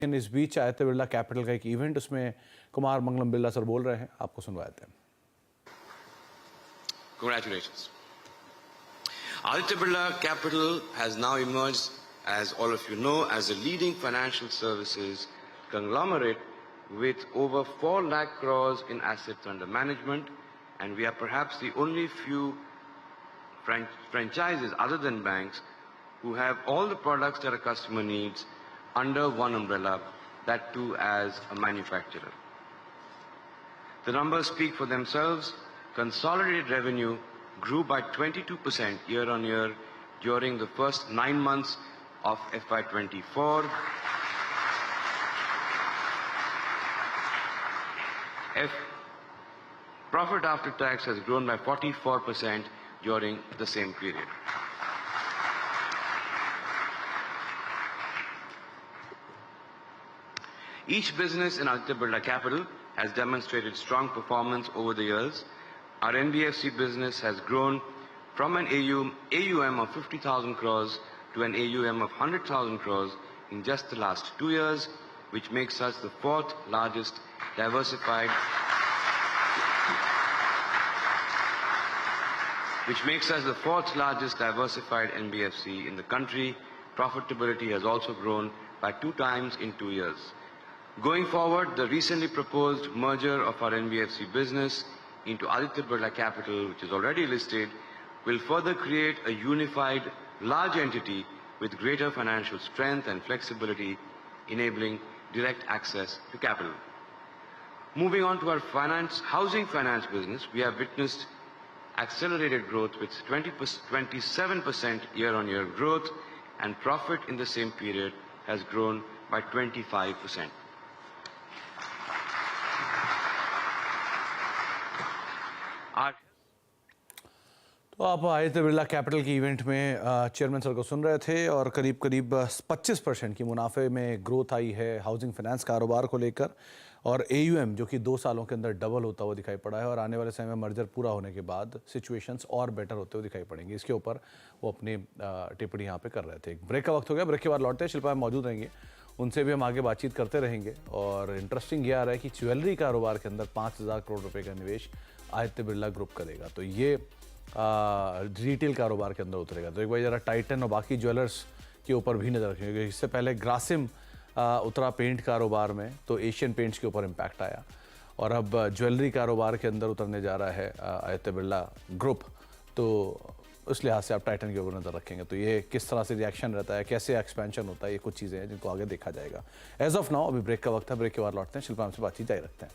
इस बीच आदित्य बिरला कैपिटल का एक इवेंट, उसमें कुमार मंगलम बिरला सर बोल रहे हैं, आपको सुनवाते हैं। Congratulations. Aditya Birla Capital has now emerged, as all of you know, as a leading financial services conglomerate with over 4 lakh crores in assets under management, and we are perhaps the only few franchises other than banks who have all the products that a customer needs under one umbrella, that too as a manufacturer. The numbers speak for themselves. Consolidated revenue grew by 22% year-on-year during the first 9 months of FY24. Profit after tax has grown by 44% during the same period. Each business in Aditya Birla Capital has demonstrated strong performance over the years. Our NBFC business has grown from an AUM of 50,000 crores to an AUM of 100,000 crores in just the last 2 years, which makes us the fourth largest diversified NBFC in the country. Profitability has also grown by 2 times in 2 years. Going forward, the recently proposed merger of our NBFC business into Aditya Birla Capital, which is already listed, will further create a unified, large entity with greater financial strength and flexibility, enabling direct access to capital. Moving on to our housing finance business, we have witnessed accelerated growth with 27% year-on-year growth, and profit in the same period has grown by 25%. तो आप Aditya Birla capital की event में chairman sir को सुन रहे थे, और करीब 25% की मुनाफे में ग्रोथ आई है हाउसिंग फाइनेंस कारोबार को लेकर, और AUM जो कि 2 सालों के अंदर डबल होता हुआ दिखाई पड़ा है, और आने वाले समय में मर्जर पूरा होने के बाद सिचुएशंस और बेटर होते हुए दिखाई पड़ेंगे। इसके ऊपर वो अपनी टिप्पणी यहाँ पे कर रहे थे। ब्रेक का वक्त हो गया, ब्रेक के बाद लौटते हैं। शिल्पा मौजूद रहेंगे, उनसे भी हम आगे बातचीत करते रहेंगे। और इंटरेस्टिंग ये आ रहा है कि ज्वेलरी कारोबार के अंदर 5,000 करोड़ रुपये का निवेश आदित्य बिरला ग्रुप करेगा, तो ये रिटेल कारोबार के अंदर उतरेगा। तो एक बार ज़रा टाइटन और बाकी ज्वेलर्स के ऊपर भी नज़र रखेंगे। इससे पहले ग्रासिम उतरा पेंट कारोबार में, तो एशियन पेंट्स के ऊपर इम्पैक्ट आया, और अब ज्वेलरी कारोबार के अंदर उतरने जा रहा है आदित्य बिरला ग्रुप। तो उस लिहाज से आप टाइटन के ऊपर नज़र रखेंगे, तो ये किस तरह से रिएक्शन रहता है, कैसे एक्सपेंशन होता है, ये कुछ चीज़ें हैं जिनको आगे देखा जाएगा। एज ऑफ नाउ अभी ब्रेक का वक्त है, ब्रेक के बाद लौटते हैं। शिल्पा हमसे बातचीत जारी रखते हैं।